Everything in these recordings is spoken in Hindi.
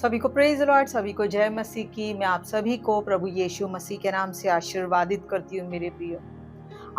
सभी को प्रेज लॉर्ड, सभी को जय मसीह की। मैं आप सभी को प्रभु यीशु मसीह के नाम से आशीर्वादित करती हूँ मेरे प्रिय।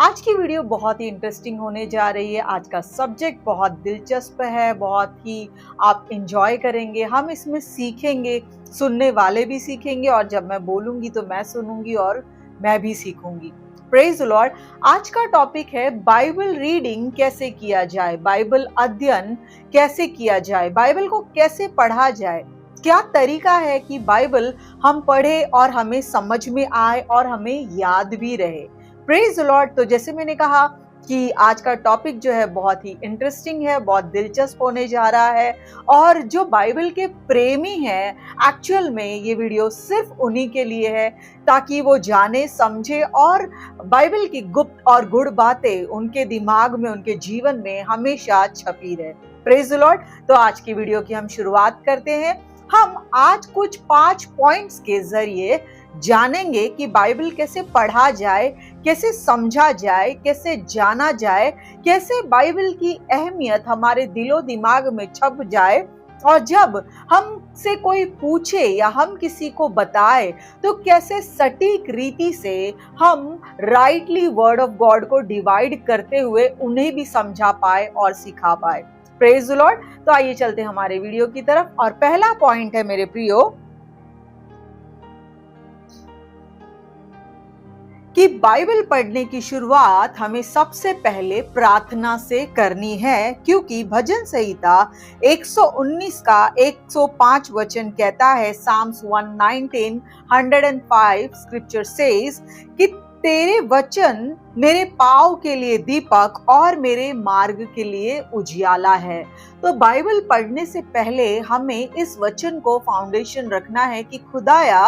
आज की वीडियो बहुत ही इंटरेस्टिंग होने जा रही है। आज का सब्जेक्ट बहुत दिलचस्प है, बहुत ही आप एंजॉय करेंगे। हम इसमें सीखेंगे, सुनने वाले भी सीखेंगे और जब मैं बोलूंगी तो मैं सुनूंगी और मैं भी सीखूंगी। Praise Lord. आज का टॉपिक है बाइबल रीडिंग कैसे किया जाए, बाइबल अध्ययन कैसे किया जाए, बाइबल को कैसे पढ़ा जाए। क्या तरीका है कि बाइबल हम पढ़े और हमें समझ में आए और हमें याद भी रहे। Praise Lord. तो जैसे मैंने कहा कि आज का टॉपिक जो है बहुत ही इंटरेस्टिंग है, बहुत दिलचस्प होने जा रहा है और जो बाइबल के प्रेमी हैं, एक्चुअल में ये वीडियो सिर्फ उन्हीं के लिए है ताकि वो जाने समझे और बाइबल की गुप्त और गूढ़ बातें उनके दिमाग में, उनके जीवन में हमेशा छपी रहे। Praise Lord. तो आज की वीडियो की हम शुरुआत करते हैं। हम आज कुछ 5 पॉइंट्स के जरिए जानेंगे कि बाइबल कैसे पढ़ा जाए, कैसे समझा जाए, कैसे जाना जाए, कैसे बाइबल की अहमियत हमारे दिलो दिमाग में छप जाए और जब हमसे कोई पूछे या हम किसी को बताए तो कैसे सटीक रीति से हम राइटली वर्ड ऑफ गॉड को डिवाइड करते हुए उन्हें भी समझा पाए और सिखा पाए। Praise the Lord. तो आइए चलते हमारे वीडियो की तरफ और पहला पॉइंट है मेरे प्रियो कि बाइबल पढ़ने की शुरुआत हमें सबसे पहले प्रार्थना से करनी है, क्योंकि भजन संहिता 119 का 105 वचन कहता है, Psalms 119, 105 स्क्रिप्चर सेज कि तेरे वचन मेरे पाँव के लिए दीपक और मेरे मार्ग के लिए उजियाला है। तो बाइबल पढ़ने से पहले हमें इस वचन को फाउंडेशन रखना है कि खुदाया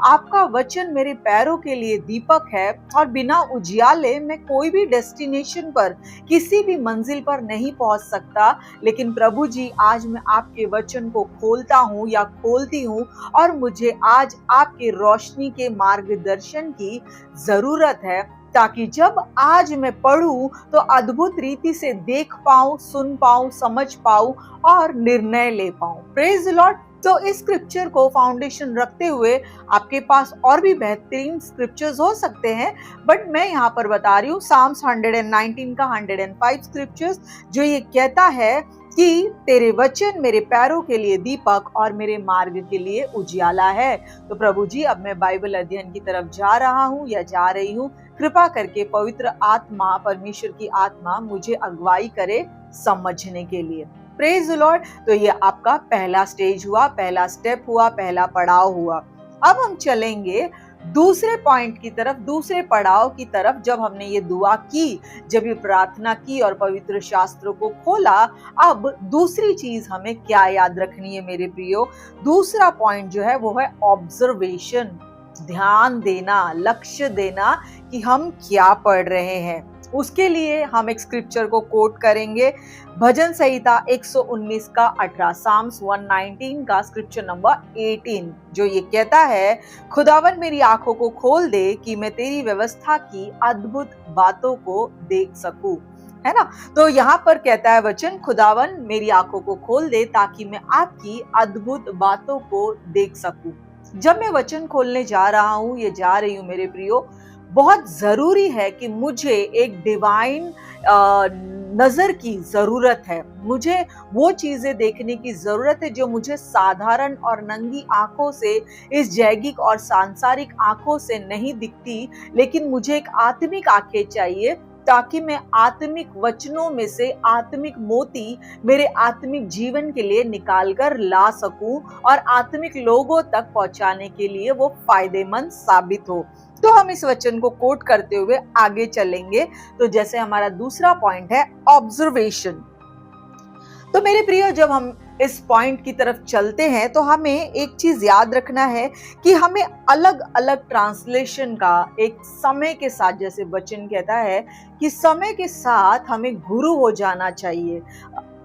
आपका वचन मेरे पैरों के लिए दीपक है और बिना उजियाले मैं कोई भी डेस्टिनेशन पर, किसी भी मंजिल पर नहीं पहुंच सकता। लेकिन प्रभु जी, आज मैं आपके वचन को खोलता हूं या खोलती हूं और मुझे आज आपके रोशनी के मार्गदर्शन की जरूरत है ताकि जब आज मैं पढ़ूं तो अद्भुत रीति से देख पाऊं, सुन पाऊं, समझ पाऊं और निर्णय ले पाऊं। Praise the Lord. तो इस स्क्रिप्चर को फाउंडेशन रखते हुए आपके पास और भी बेहतरीन स्क्रिप्चर्स हो सकते हैं, बट मैं यहाँ पर बता रही हूँ Psalms 119 का 105 स्क्रिप्चर्स, जो ये कहता है कि तेरे वचन मेरे पैरों के लिए दीपक और मेरे मार्ग के लिए उजियाला है। तो प्रभु जी, अब मैं बाइबल अध्ययन की तरफ जा रहा हूँ या जा रही हूँ। कृपा करके पवित्र आत्मा, परमेश्वर की आत्मा मुझे अगुवाई करे समझने के लिए। Praise the Lord. तो ये आपका पहला स्टेज हुआ, पहला स्टेप हुआ, पहला पड़ाव हुआ। अब हम चलेंगे दूसरे पॉइंट की तरफ, दूसरे पड़ाव की तरफ। जब हमने ये दुआ की, जब ये प्रार्थना की और पवित्र शास्त्रों को खोला, अब दूसरी चीज हमें क्या याद रखनी है मेरे प्रियो? दूसरा पॉइंट जो है वो है ऑब्जर्वेशन, ध्यान देना, लक्ष्य देना कि हम क्या पढ़ रहे हैं। उसके लिए हम एक स्क्रिप्चर को कोट करेंगे, भजन संहिता 119 का 18, Psalms 119 का स्क्रिप्चर नंबर 18, जो ये कहता है, खुदावन मेरी आंखों को खोल दे कि मैं तेरी व्यवस्था की अद्भुत बातों को देख सकूं। है ना? तो यहाँ पर कहता है वचन, खुदावन मेरी आंखों को खोल दे ताकि मैं आपकी अद्भुत बातों को देख सकूं। जब मैं वचन खोलने जा रहा हूँ, ये जा रही हूँ मेरे प्रियो, बहुत जरूरी है कि मुझे एक डिवाइन नजर की जरूरत है। मुझे वो चीजें देखने की जरूरत है जो मुझे साधारण और नंगी आंखों से, इस जैगिक और सांसारिक आंखों से नहीं दिखती, लेकिन मुझे एक आत्मिक आंखें चाहिए ताकि मैं आत्मिक वचनों में से आत्मिक मोती मेरे आत्मिक जीवन के लिए निकाल कर ला सकूं और आत्मिक लोगों तक पहुंचाने के लिए वो फायदेमंद साबित हो। तो हम इस वचन को कोट करते हुए आगे चलेंगे। तो जैसे हमारा दूसरा पॉइंट है ऑब्जर्वेशन। तो मेरे प्रियो, जब हम इस पॉइंट की तरफ चलते हैं तो हमें एक चीज याद रखना है कि हमें अलग अलग ट्रांसलेशन का एक समय के साथ, जैसे वचन कहता है कि समय के साथ हमें गुरु हो जाना चाहिए।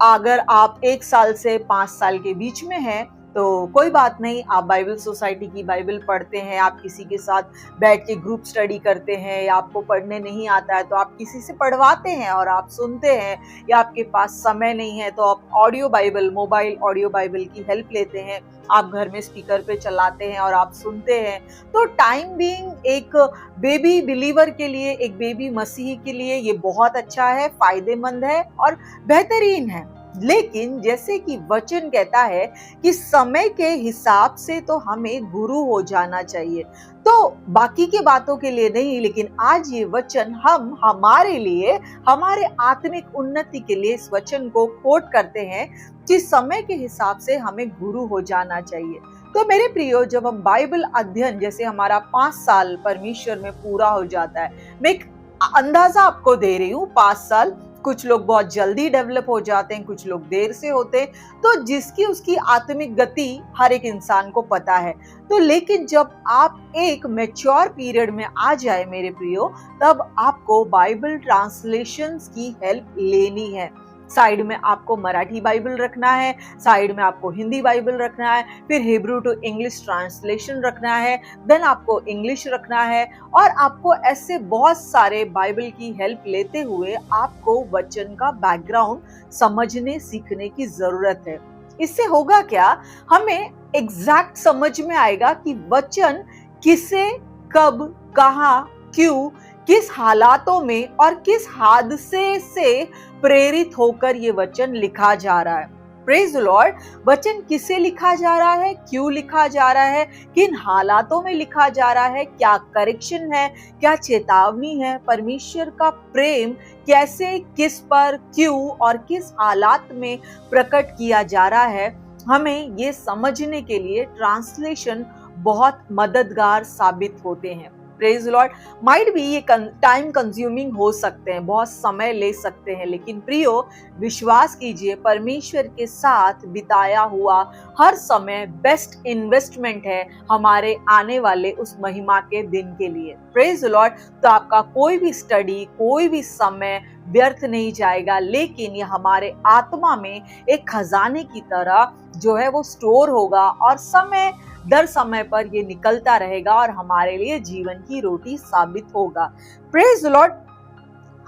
अगर आप 1 साल से 5 साल के बीच में हैं तो कोई बात नहीं, आप बाइबल सोसाइटी की बाइबल पढ़ते हैं, आप किसी के साथ बैठ के ग्रुप स्टडी करते हैं, या आपको पढ़ने नहीं आता है तो आप किसी से पढ़वाते हैं और आप सुनते हैं, या आपके पास समय नहीं है तो आप audio Bible, mobile audio Bible की हेल्प लेते हैं, आप घर में स्पीकर पे चलाते हैं और आप सुनते हैं। तो टाइम बीइंग एक बेबी बिलीवर के लिए, एक बेबी मसीही के लिए ये बहुत अच्छा है, फायदेमंद है और बेहतरीन है। लेकिन जैसे कि वचन कहता है कि समय के हिसाब से तो हमें गुरु हो जाना चाहिए, तो बाकी की बातों के लिए नहीं, लेकिन आज ये वचन हम हमारे लिए, हमारे आत्मिक उन्नति के लिए इस वचन को कोट करते हैं कि समय के हिसाब से हमें गुरु हो जाना चाहिए। तो मेरे प्रियो, जब हम बाइबल अध्ययन, जैसे हमारा 5 साल परमेश्वर में पूरा हो जाता है, मैं एक अंदाजा आपको दे रही हूँ, 5 साल, कुछ लोग बहुत जल्दी डेवलप हो जाते हैं, कुछ लोग देर से होते हैं, तो जिसकी उसकी आत्मिक गति हर एक इंसान को पता है। तो लेकिन जब आप एक मैच्योर पीरियड में आ जाए मेरे प्रियो, तब आपको बाइबल ट्रांसलेशंस की हेल्प लेनी है। साइड में आपको मराठी बाइबल रखना है, साइड में आपको हिंदी बाइबल रखना है, फिर हिब्रू टू इंग्लिश ट्रांसलेशन रखना है, देन आपको इंग्लिश रखना है, और आपको ऐसे बहुत सारे बाइबल की हेल्प लेते हुए आपको वचन का बैकग्राउंड समझने सीखने की जरूरत है। इससे होगा क्या, हमें एग्जैक्ट समझ में आएगा कि वचन किसे, कब, कहाँ, क्यों, किस हालातों में और किस हादसे से प्रेरित होकर ये वचन लिखा जा रहा है। Praise the Lord. वचन किसे लिखा जा रहा है, क्यों लिखा जा रहा है, किन हालातों में लिखा जा रहा है, क्या करेक्शन है, क्या चेतावनी है, परमेश्वर का प्रेम कैसे, किस पर, क्यों और किस हालात में प्रकट किया जा रहा है, हमें ये समझने के लिए ट्रांसलेशन बहुत मददगार साबित होते हैं। Praise Lord. माइट भी ये टाइम कंज्यूमिंग हो सकते हैं, बहुत समय ले सकते हैं, लेकिन प्रियो विश्वास कीजिए, परमेश्वर के साथ बिताया हुआ हर समय बेस्ट इन्वेस्टमेंट है हमारे आने वाले उस महिमा के दिन के लिए। Praise Lord. तो आपका कोई भी स्टडी, कोई भी समय व्यर्थ नहीं जाएगा, लेकिन ये हमारे आत्मा में एक खजाने की तरह जो है वो स्टोर होगा और समय दर समय पर ये निकलता रहेगा और हमारे लिए जीवन की रोटी साबित होगा। Praise the Lord.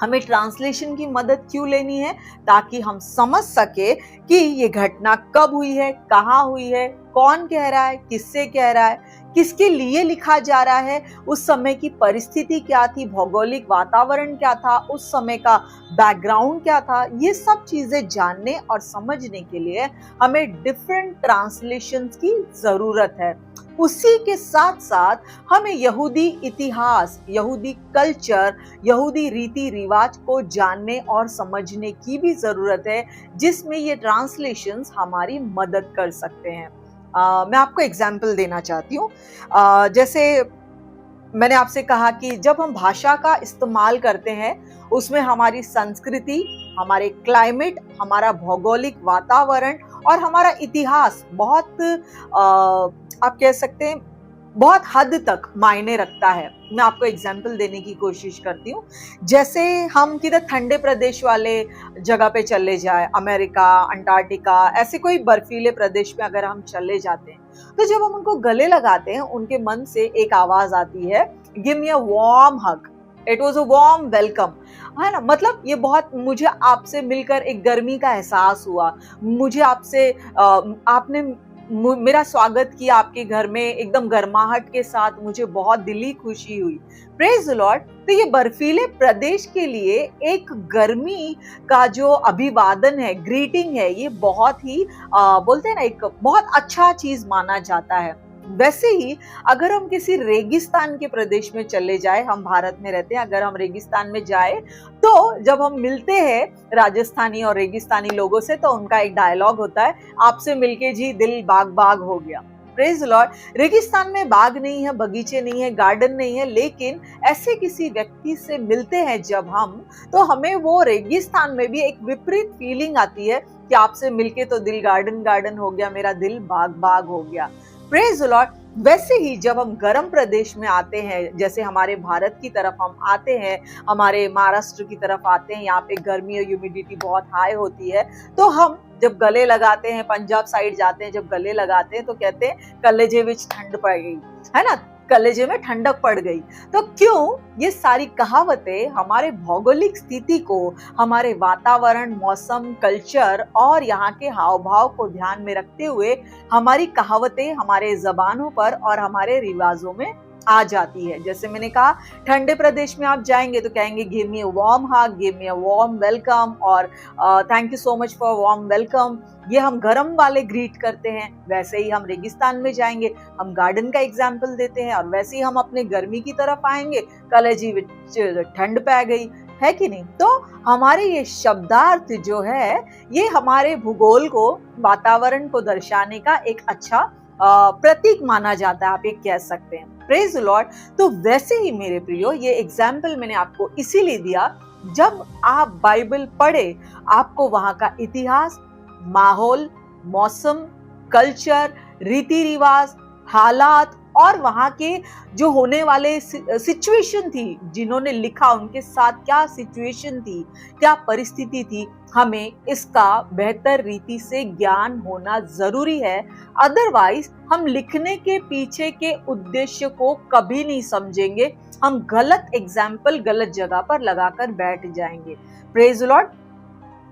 हमें ट्रांसलेशन की मदद क्यों लेनी है? ताकि हम समझ सके कि ये घटना कब हुई है, कहाँ हुई है, कौन कह रहा है, किससे कह रहा है, किसके लिए लिखा जा रहा है, उस समय की परिस्थिति क्या थी, भौगोलिक वातावरण क्या था, उस समय का बैकग्राउंड क्या था। ये सब चीजें जानने और समझने के लिए हमें डिफरेंट ट्रांसलेशंस की जरूरत है। उसी के साथ साथ हमें यहूदी इतिहास, यहूदी कल्चर, यहूदी रीति रिवाज को जानने और समझने की भी जरूरत है, जिसमें ये ट्रांसलेशंस हमारी मदद कर सकते हैं। मैं आपको एग्जाम्पल देना चाहती हूँ। जैसे मैंने आपसे कहा कि जब हम भाषा का इस्तेमाल करते हैं, उसमें हमारी संस्कृति, हमारे क्लाइमेट, हमारा भौगोलिक वातावरण और हमारा इतिहास बहुत आप कह सकते हैं बहुत हद तक मायने रखता है। मैं आपको एग्जाम्पल देने की कोशिश करती हूँ। जैसे हम किधर ठंडे प्रदेश वाले जगह पे चले जाए, अमेरिका, अंटार्कटिका, ऐसे कोई बर्फीले प्रदेश में अगर हम चले जाते हैं, तो जब हम उनको गले लगाते हैं, उनके मन से एक आवाज आती है, give me a warm hug, it was a warm welcome, है ना। मतलब ये बहुत, मुझे आपसे मिलकर एक गर्मी का एहसास हुआ, मुझे आपसे आपने मेरा स्वागत किया आपके घर में एकदम गर्माहट के साथ, मुझे बहुत दिली खुशी हुई। Praise the Lord. तो ये बर्फीले प्रदेश के लिए एक गर्मी का जो अभिवादन है, ग्रीटिंग है, ये बहुत ही बोलते हैं ना, एक बहुत अच्छा चीज माना जाता है। वैसे ही अगर हम किसी रेगिस्तान के प्रदेश में चले जाए, हम भारत में रहते हैं, अगर हम रेगिस्तान में जाए तो जब हम मिलते हैं राजस्थानी और रेगिस्तानी लोगों से, तो उनका एक डायलॉग होता है, आपसे मिलके जी दिल बाग बाग हो गया। Praise Lord. रेगिस्तान में बाग नहीं है, बगीचे नहीं है, गार्डन नहीं है, लेकिन ऐसे किसी व्यक्ति से मिलते हैं जब हम, तो हमें वो रेगिस्तान में भी एक विपरीत फीलिंग आती है कि आपसे मिलके तो दिल गार्डन गार्डन हो गया, मेरा दिल बाग बाग हो गया। Praise the Lord. वैसे ही जब हम गर्म प्रदेश में आते हैं, जैसे हमारे भारत की तरफ हम आते हैं, हमारे महाराष्ट्र की तरफ आते हैं, यहाँ पे गर्मी और ह्यूमिडिटी बहुत हाई होती है, तो हम जब गले लगाते हैं, पंजाब साइड जाते हैं, जब गले लगाते हैं तो कहते हैं कलेजे विच ठंड पड़ गई, है ना, कलेजे में ठंडक पड़ गई। तो क्यों? ये सारी कहावतें हमारे भौगोलिक स्थिति को, हमारे वातावरण, मौसम, कल्चर और यहाँ के हाव भाव को ध्यान में रखते हुए हमारी कहावतें हमारे जबानों पर और हमारे रिवाजों में आ जाती है। जैसे मैंने कहा, ठंडे प्रदेश में आप जाएंगे तो कहेंगे give me a warm hug, give me a warm welcome, और thank you so much for warm welcome. ये हम गर्म वाले ग्रीट करते हैं। वैसे ही हम रेगिस्तान में जाएंगे, हम गार्डन का एग्जाम्पल देते हैं, और वैसे ही हम अपने गर्मी की तरफ आएंगे, कलेजी विच ठंड पै गई, है कि नहीं। तो हमारे ये शब्दार्थ जो है, ये हमारे भूगोल को, वातावरण को दर्शाने का एक अच्छा प्रतीक माना जाता है, आप ये कह सकते हैं। Praise the Lord. तो वैसे ही मेरे प्रियो, ये एग्जाम्पल मैंने आपको इसीलिए दिया, जब आप बाइबल पढ़े, आपको वहां का इतिहास, माहौल, मौसम, कल्चर, रीति रिवाज, हालात और वहां के जो होने वाले सिचुएशन थी, जिन्होंने लिखा उनके साथ क्या सिचुएशन थी, क्या परिस्थिति थी, हमें इसका बेहतर रीति से ज्ञान होना जरूरी है। अदरवाइज हम लिखने के पीछे के उद्देश्य को कभी नहीं समझेंगे, हम गलत एग्जाम्पल गलत जगह पर लगाकर बैठ जाएंगे। Praise the Lord.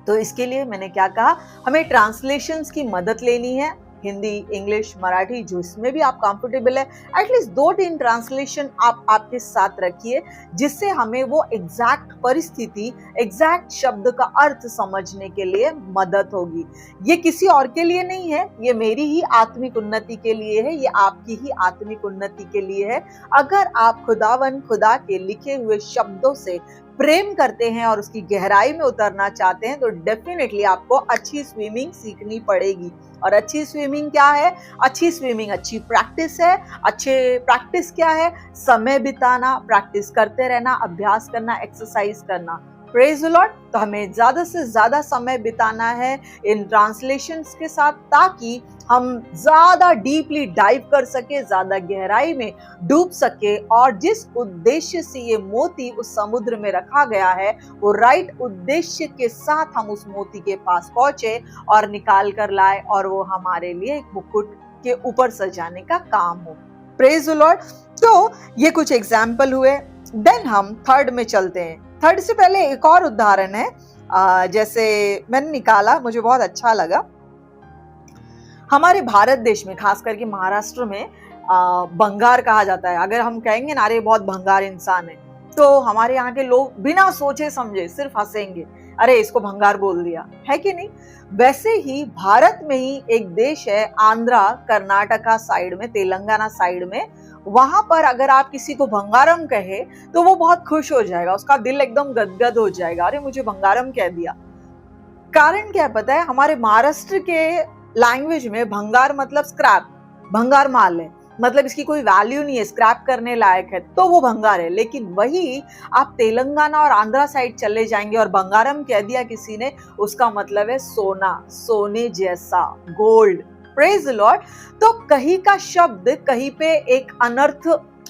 तो इसके लिए मैंने क्या कहा, हमें ट्रांसलेशंस की मदद लेनी है, हिंदी, इंग्लिश, मराठी, जो इसमें भी आप कंफर्टेबल है, एटलीस्ट 2-3 ट्रांसलेशन आप आपके साथ रखिए, जिससे हमें वो एग्जैक्ट परिस्थिति, एग्जैक्ट शब्द का अर्थ समझने के लिए मदद होगी। ये किसी और के लिए नहीं है, ये मेरी ही आत्मिक उन्नति के लिए है, ये आपकी ही आत्मिक उन्नति के लिए है। अगर आप खुदावन खुदा के लिखे हुए शब्दों से प्रेम करते हैं और उसकी गहराई में उतरना चाहते हैं, तो डेफिनेटली आपको अच्छी स्विमिंग सीखनी पड़ेगी। और अच्छी स्विमिंग क्या है? अच्छी स्विमिंग अच्छी प्रैक्टिस है। अच्छे प्रैक्टिस क्या है? समय बिताना, प्रैक्टिस करते रहना, अभ्यास करना, एक्सरसाइज करना। Praise the Lord. तो हमें ज्यादा से ज्यादा समय बिताना है इन ट्रांसलेशंस के साथ, ताकि हम ज्यादा डीपली डाइव कर सके, ज्यादा गहराई में डूब सके, और जिस उद्देश्य से ये मोती उस समुद्र में रखा गया है, वो राइट उद्देश्य के साथ हम उस मोती के पास पहुंचे और निकाल कर लाए, और वो हमारे लिए एक मुकुट के ऊपर सजाने का काम हो। Praise the Lord. तो ये कुछ एग्जाम्पल हुए। देन हम थर्ड में चलते हैं। थर्ड से पहले एक और उदाहरण है, जैसे मैंने निकाला, मुझे बहुत अच्छा लगा। हमारे भारत देश में, खास करके महाराष्ट्र में, भंगार कहा जाता है। अगर हम कहेंगे ना, अरे बहुत भंगार इंसान है, तो हमारे यहाँ के लोग बिना सोचे समझे सिर्फ हंसेंगे, अरे इसको भंगार बोल दिया, है कि नहीं। वैसे ही भारत में ही एक देश है, आंध्रा, कर्नाटका साइड में, तेलंगाना साइड में, वहां पर अगर आप किसी को भंगारम कहे तो वो बहुत खुश हो जाएगा, उसका दिल एकदम गदगद हो जाएगा, अरे मुझे भंगारम कह दिया। कारण क्या पता है? हमारे महाराष्ट्र के लैंग्वेज में भंगार मतलब स्क्रैप, भंगार माल है, मतलब इसकी कोई वैल्यू नहीं है, स्क्रैप करने लायक है, तो वो भंगार है। लेकिन वही आप तेलंगाना और आंध्रा साइड चले जाएंगे और भंगारम कह दिया किसी ने, उसका मतलब है सोना, सोने जैसा, गोल्ड। Praise the Lord. तो कहीं का शब्द कहीं पे एक अनर्थ,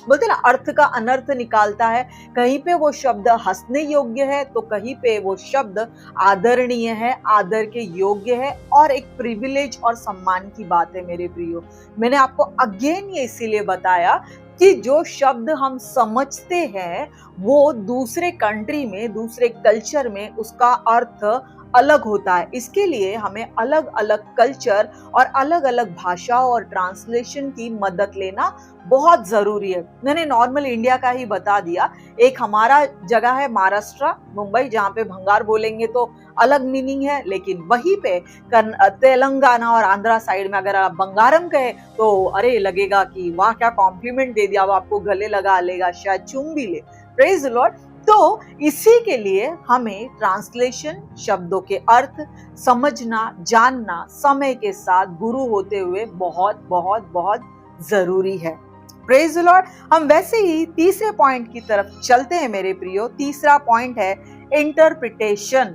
बोलते ना, अर्थ का अनर्थ निकालता है। कहीं पे वो शब्द हंसने योग्य है, तो कहीं पे वो शब्द आदरणीय है, आदर के योग्य है, और एक प्रिविलेज और सम्मान की बात है। मेरे प्रियो, मैंने आपको अगेन ये इसीलिए बताया कि जो शब्द हम समझते हैं वो दूसरे कंट्री में, दूसरे कल्चर में उसका अर्थ अलग होता है। इसके लिए हमें अलग अलग कल्चर और अलग अलग भाषाओं और ट्रांसलेशन की मदद लेना बहुत जरूरी है। मैंने नॉर्मल इंडिया का ही बता दिया। एक हमारा जगह है महाराष्ट्र, मुंबई, जहाँ पे भंगार बोलेंगे तो अलग मीनिंग है, लेकिन वहीं पे तेलंगाना और आंध्रा साइड में अगर आप बंगारम कहे तो अरे लगेगा कि वाह क्या कॉम्प्लीमेंट दे दिया, वो आपको गले लगा लेगा, शायद चूम भी ले। Praise the Lord. तो इसी के लिए हमें ट्रांसलेशन, शब्दों के अर्थ समझना, जानना समय के साथ गुरु होते हुए बहुत बहुत बहुत जरूरी है। Praise the Lord. हम वैसे ही तीसरे पॉइंट की तरफ चलते हैं मेरे प्रियो। तीसरा पॉइंट है इंटरप्रिटेशन।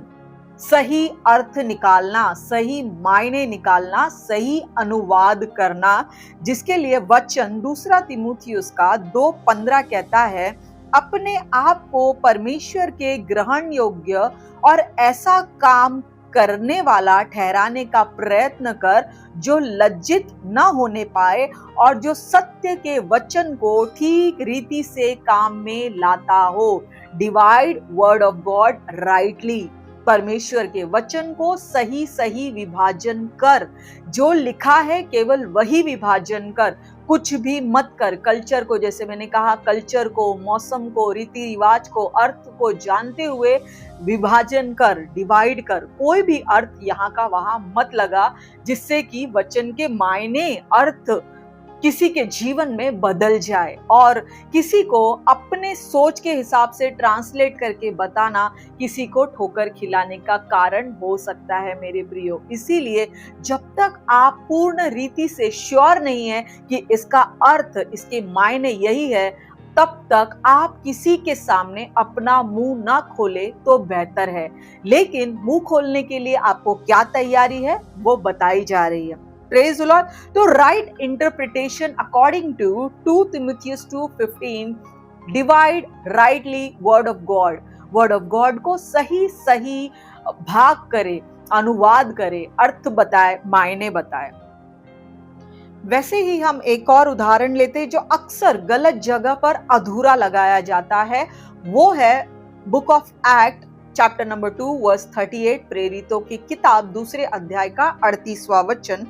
सही अर्थ निकालना, सही मायने निकालना, सही अनुवाद करना, जिसके लिए वचन दूसरा तीमुथियुस का 2:15 कहता है, अपने आप को परमेश्वर के ग्रहण योग्य और ऐसा काम करने वाला ठहराने का प्रयत्न कर जो लज्जित न होने पाए और जो सत्य के वचन को ठीक रीति से काम में लाता हो। Divide word of God rightly, परमेश्वर के वचन को सही सही विभाजन कर, जो लिखा है केवल वही विभाजन कर, कुछ भी मत कर। कल्चर को, जैसे मैंने कहा, कल्चर को, मौसम को, रीति रिवाज को, अर्थ को जानते हुए विभाजन कर, डिवाइड कर। कोई भी अर्थ यहाँ का वहां मत लगा जिससे कि वचन के मायने, अर्थ किसी के जीवन में बदल जाए, और किसी को अपने सोच के हिसाब से ट्रांसलेट करके बताना किसी को ठोकर खिलाने का कारण हो सकता है मेरे प्रियो। इसीलिए जब तक आप पूर्ण रीति से श्योर नहीं है कि इसका अर्थ, इसके मायने यही है, तब तक आप किसी के सामने अपना मुंह ना खोले तो बेहतर है। लेकिन मुंह खोलने के लिए आपको क्या तैयारी है वो बताई जा रही है। Praise the Lord. तो right interpretation according to 2 Timotheus 2:15, divide rightly word of God. Word of God को सही सही भाग करे, अनुवाद करे, अर्थ बताए, मायने बताए। वैसे ही हम एक और उदाहरण लेते हैं जो अक्सर गलत जगह पर अधूरा लगाया जाता है, वो है book of Acts chapter number 2 verse 38, प्रेरितों की किताब दूसरे अध्याय का 38वां वचन,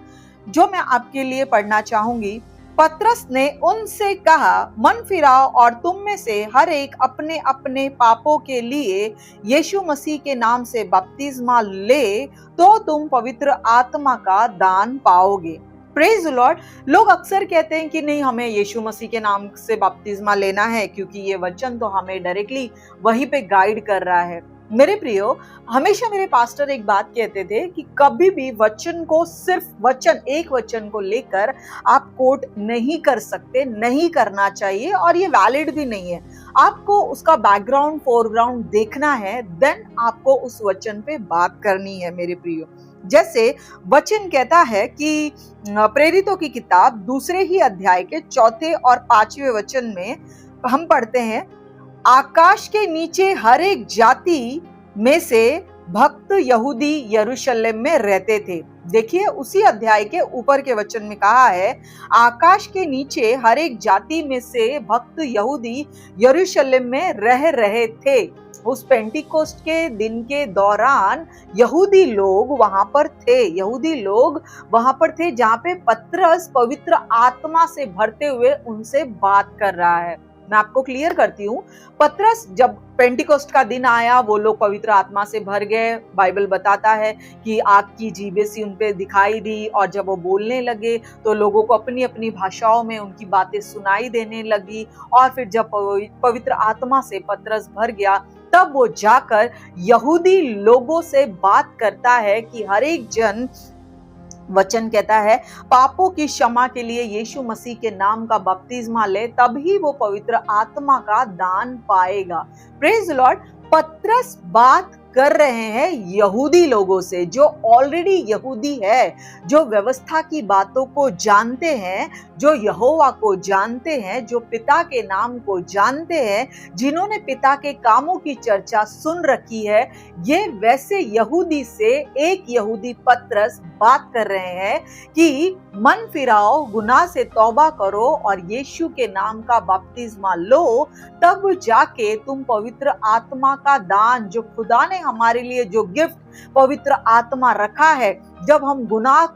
जो मैं आपके लिए पढ़ना चाहूंगी। पतरस ने उनसे कहा, मन फिराओ और तुम में से हर एक अपने अपने पापों के लिए यीशु मसीह के नाम से बपतिस्मा ले, तो तुम पवित्र आत्मा का दान पाओगे। Praise the Lord. लोग अक्सर कहते हैं कि नहीं, हमें यीशु मसीह के नाम से बपतिस्मा लेना है क्योंकि ये वचन तो हमें डायरेक्टली वहीं पे गाइड कर रहा है। मेरे प्रियो, हमेशा मेरे पास्टर एक बात कहते थे कि कभी भी वचन को, सिर्फ वचन, एक वचन को लेकर आप कोट नहीं कर सकते, नहीं करना चाहिए, और ये वैलिड भी नहीं है। आपको उसका बैकग्राउंड, फोरग्राउंड देखना है, देन आपको उस वचन पे बात करनी है मेरे प्रियो। जैसे वचन कहता है कि प्रेरितों की किताब दूसरे ही अध्याय के 4 और 5वें वचन में हम पढ़ते हैं, आकाश के नीचे हर एक जाति में से भक्त यहूदी यरूशलेम में रहते थे। देखिए, उसी अध्याय के ऊपर के वचन में कहा है, आकाश के नीचे हर एक जाति में से भक्त यहूदी यरूशलेम में रह रहे थे। उस पेंटिकोस्ट के दिन के दौरान यहूदी लोग वहां पर थे, यहूदी लोग वहां पर थे जहां पे पतरस पवित्र आत्मा से भरते हुए उनसे बात कर रहा है। मैं आपको क्लियर करती हूँ, पतरस, जब पेंटिकोस्ट का दिन आया, वो लोग पवित्र आत्मा से भर गए। बाइबल बताता है कि आग की जीभें सी उन पे दिखाई दी, और जब वो बोलने लगे तो लोगों को अपनी अपनी भाषाओं में उनकी बातें सुनाई देने लगी। और फिर जब पवित्र आत्मा से पतरस भर गया, तब वो जाकर यहूदी लोगों से बात करता है कि हर एक जन, वचन कहता है, पापों की क्षमा के लिए यीशु मसीह के नाम का बपतिस्मा ले, तभी वो पवित्र आत्मा का दान पाएगा। Praise the Lord. पतरस बात कर रहे हैं यहूदी लोगों से, जो ऑलरेडी यहूदी है, जो व्यवस्था की बातों को जानते हैं, जो यहोवा को जानते हैं, जो पिता के नाम को जानते हैं, जिन्होंने पिता के कामों की चर्चा सुन रखी है। ये वैसे यहूदी से एक यहूदी पतरस बात कर रहे हैं कि मन फिराओ, गुनाह से तौबा करो और यीशु के नाम का बपतिस्मा लो, तब जाके तुम पवित्र आत्मा का दान, जो खुदा ने हमारे लिए जो गिफ्ट पवित्र आत्मा रखा है, जब हम गुनाह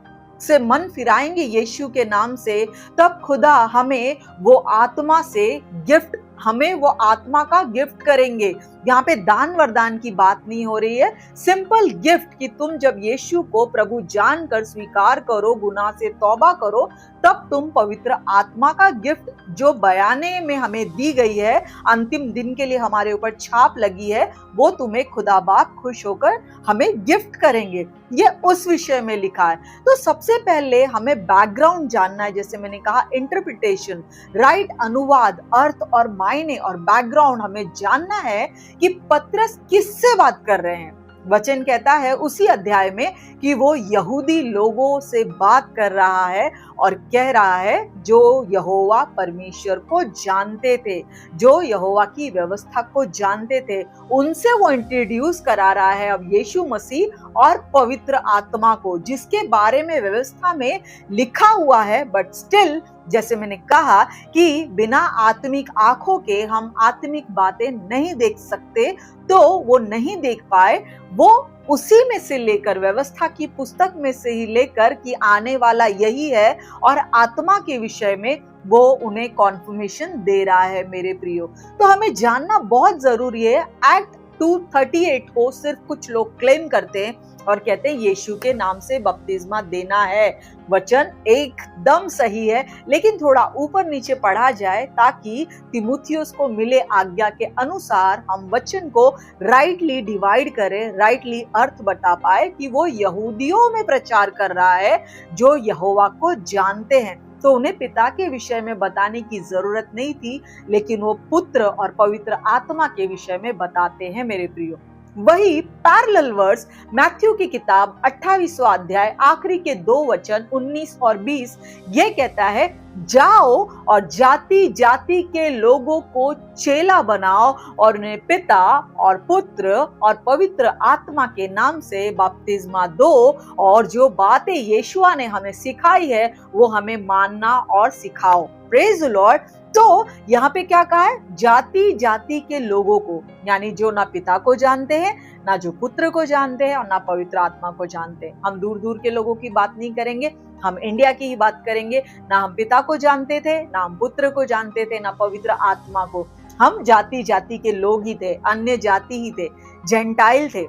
से मन फिराएंगे यीशु के नाम से, तब खुदा हमें वो आत्मा से गिफ्ट, हमें वो आत्मा का गिफ्ट करेंगे। यहाँ पे दान वरदान की बात नहीं हो रही है, सिंपल गिफ्ट कि तुम जब यीशु को प्रभु जानकर स्वीकार करो, गुनाह से तौबा करो, तब तुम पवित्र आत्मा का गिफ्ट, जो बयाने में हमें दी गई है, अंतिम दिन के लिए हमारे ऊपर छाप लगी है, वो तुम्हें खुदा बाप खुश होकर हमें गिफ्ट करेंगे। ये उस विषय में लिखा है। तो सबसे पहले हमें बैकग्राउंड जानना है, जैसे मैंने कहा, इंटरप्रिटेशन, राइट अनुवाद, अर्थ और मायने और बैकग्राउंड हमें जानना है कि पतरस किससे बात कर रहे हैं। वचन कहता है उसी अध्याय में कि वो यहूदी लोगों से बात कर रहा है और कह रहा है जो यहोवा परमेश्वर को जानते थे, जो यहोवा की व्यवस्था को जानते थे, उनसे वो इंट्रोड्यूस करा रहा है अब यीशु मसीह और पवित्र आत्मा को, जिसके बारे में व्यवस्था में लिखा हुआ है, बट स्टिल जैसे मैंने कहा कि बिना आत्मिक आंखों के हम आत्मिक बातें नहीं देख सकते, तो वो नहीं देख पाए। वो उसी में से लेकर, व्यवस्था की पुस्तक में से ही लेकर कि आने वाला यही है, और आत्मा के विषय में वो उन्हें कॉन्फर्मेशन दे रहा है मेरे प्रियो। तो हमें जानना बहुत जरूरी है। एक्ट 2:38 को सिर्फ कुछ लोग क्लेम करते हैं और कहते हैं यीशु के नाम से बपतिस्मा देना है। वचन एकदम सही है, लेकिन थोड़ा ऊपर नीचे पढ़ा जाए ताकि तिमुथियुस को मिले आज्ञा के अनुसार हम वचन को राइटली डिवाइड करें, राइटली अर्थ बता पाए कि वो यहूदियों में प्रचार कर रहा है जो यहोवा को जानते हैं। तो उन्हें पिता के विषय में बताने की जरूरत नहीं थी, लेकिन वो पुत्र और पवित्र आत्मा के विषय में बताते हैं मेरे प्रियो। वही पैरेलल वर्स मैथ्यू की किताब 28वां अध्याय आखिरी के 2 वचन 19 और 20 ये कहता है, जाओ और जाति जाति के लोगों को चेला बनाओ और उन्हें पिता और पुत्र और पवित्र आत्मा के नाम से बपतिस्मा दो, और जो बातें यीशुआ ने हमें सिखाई है वो हमें मानना और सिखाओ। Praise the Lord. तो यहाँ पे क्या कहा है? जाति जाति के लोगों को, यानी जो ना पिता को जानते हैं, ना जो पुत्र को जानते हैं और ना पवित्र आत्मा को जानते हैं। हम दूर दूर के लोगों की बात नहीं करेंगे, हम इंडिया की ही बात करेंगे। ना हम पिता को जानते थे, ना हम पुत्र को जानते थे, ना पवित्र आत्मा को। हम जाति जाति के लोग ही थे, अन्य जाति ही थे, जेंटाइल थे।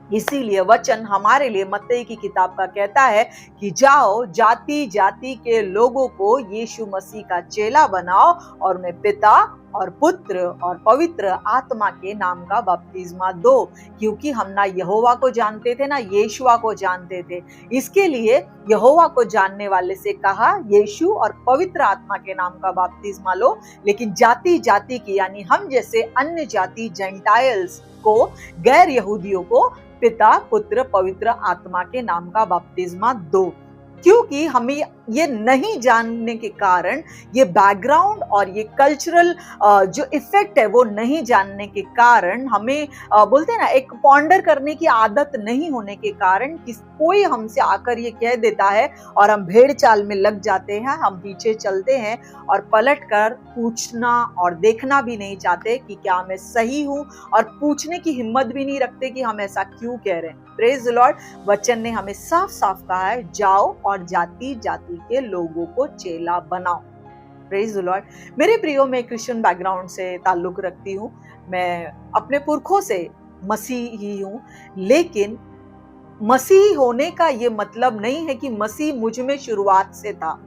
इसीलिए वचन हमारे लिए मत्ती की किताब का कहता है कि जाओ जाति जाति के लोगों को यीशु मसीह का चेला बनाओ और उन्हें पिता और पुत्र और पवित्र आत्मा के नाम का बपतिस्मा दो, क्योंकि हम ना यहोवा को जानते थे ना यीशुआ को जानते थे। इसके लिए यहोवा को जानने वाले से कहा यीशु और पवित्र आत्मा के नाम का बपतिस्मा लो, लेकिन जाति जाति की यानी हम जैसे अन्य जाति जेंटाइल्स को, गैर यहूदियों को पिता पुत्र पवित्र आत्मा के नाम का बपतिस्मा दो। क्योंकि हमें ये नहीं जानने के कारण, ये बैकग्राउंड और ये कल्चरल जो इफेक्ट है वो नहीं जानने के कारण, हमें बोलते हैं ना एक पॉन्डर करने की आदत नहीं होने के कारण कोई हमसे आकर ये कह देता है और हम भेड़ चाल में लग जाते हैं, हम पीछे चलते हैं और पलट कर पूछना और देखना भी नहीं चाहते कि क्या मैं सही हूँ, और पूछने की हिम्मत भी नहीं रखते कि हम ऐसा क्यों कह रहे हैं। Praise the Lord. वचन ने हमें साफ साफ कहा है, जाओ और जाति जाति के लोगों को चेला बनाओ। Praise the Lord. मेरे प्रियो, मैं क्रिश्चियन बैकग्राउंड से ताल्लुक रखती हूँ, मैं अपने पुरखों से मसीही हूँ, लेकिन मसीही होने का ये मतलब नहीं है कि मसीह मुझ में शुरुआत से था।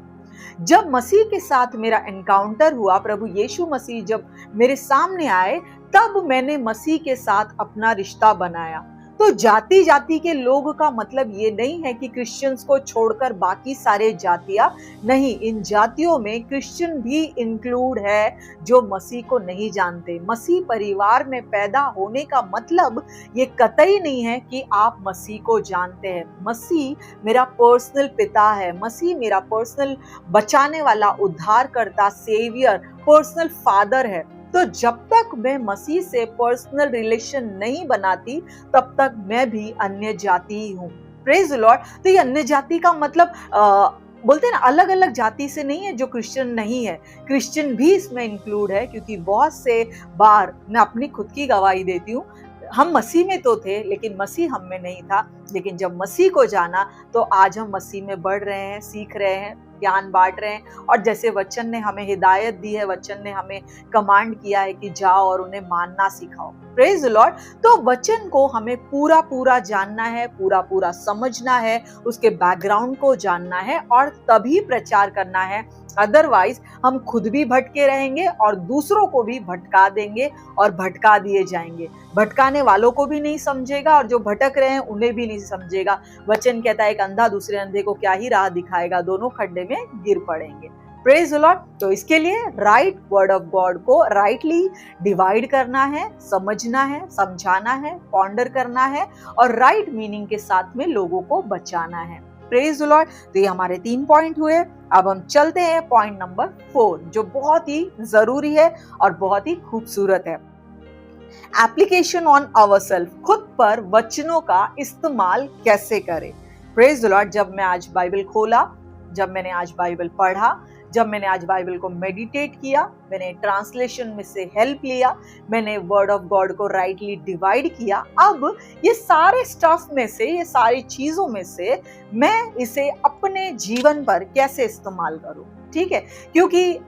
जब मसीह के साथ मेरा एनकाउंटर हुआ, प्रभु यीशु मसीह जब मेरे सामने आए, तब मैंने मसीह के साथ अपना रिश्ता बनाया। तो जाति जाति के लोग का मतलब ये नहीं है कि क्रिश्चियंस को छोड़कर बाकी सारे जातियां नहीं, इन जातियों में क्रिश्चियन भी इंक्लूड है जो मसीह को नहीं जानते। मसीह परिवार में पैदा होने का मतलब ये कतई नहीं है कि आप मसीह को जानते हैं। मसीह मेरा पर्सनल पिता है, मसीह मेरा पर्सनल बचाने वाला, उद्धारकर्ता, सेवियर, पर्सनल फादर है। तो जब तक मैं मसीह से पर्सनल रिलेशन नहीं बनाती, तब तक मैं भी अन्य जाति ही हूँ। Praise the Lord. तो ये अन्य जाति का मतलब बोलते हैं ना, अलग अलग जाति से नहीं है जो क्रिश्चियन नहीं है, क्रिश्चियन भी इसमें इंक्लूड है। क्योंकि बहुत से बार मैं अपनी खुद की गवाही देती हूँ, हम मसीह में तो थे लेकिन मसीह हम में नहीं था, लेकिन जब मसीह को जाना तो आज हम मसीह में बढ़ रहे हैं, सीख रहे हैं, ज्ञान बांट रहे हैं। और जैसे वचन ने हमें हिदायत दी है, वचन ने हमें कमांड किया है कि जाओ और उन्हें मानना सिखाओ। Praise the Lord. तो वचन को हमें पूरा पूरा जानना है, पूरा पूरा समझना है, उसके बैकग्राउंड को जानना है और तभी प्रचार करना है। अदरवाइज हम खुद भी भटके रहेंगे और दूसरों को भी भटका देंगे और भटका दिए जाएंगे। भटकाने वालों को भी नहीं समझेगा और जो भटक रहे हैं उन्हें भी नहीं समझेगा। वचन कहता है एक अंधा दूसरे अंधे को क्या ही राह दिखाएगा, दोनों खड्डे में गिर पड़ेंगे। Praise the Lord. तो इसके लिए राइट वर्ड ऑफ गॉड को राइटली डिवाइड करना है, समझना है, समझाना है, पॉन्डर करना है और राइट मीनिंग के साथ में लोगों को बचाना है। Praise the Lord. तो ये हमारे 3 पॉइंट हुए। अब हम चलते हैं पॉइंट नंबर 4, जो बहुत ही जरूरी है और बहुत ही खूबसूरत है। एप्लीकेशन ऑन आवरसेल्फ, खुद पर वचनों का इस्तेमाल कैसे करें। Praise the Lord. जब मैं आज बाइबल खोला, जब मैंने आज बाइबल पढ़ा, जब मैंने आज बाइबल को मेडिटेट किया, मैंने ट्रांसलेशन में से हेल्प लिया, मैंने वर्ड ऑफ गॉड को राइटली डिवाइड किया, अब ये सारे स्टफ में से, ये सारी चीजों में से मैं इसे अपने जीवन पर कैसे इस्तेमाल करूं। ठीक है, क्योंकि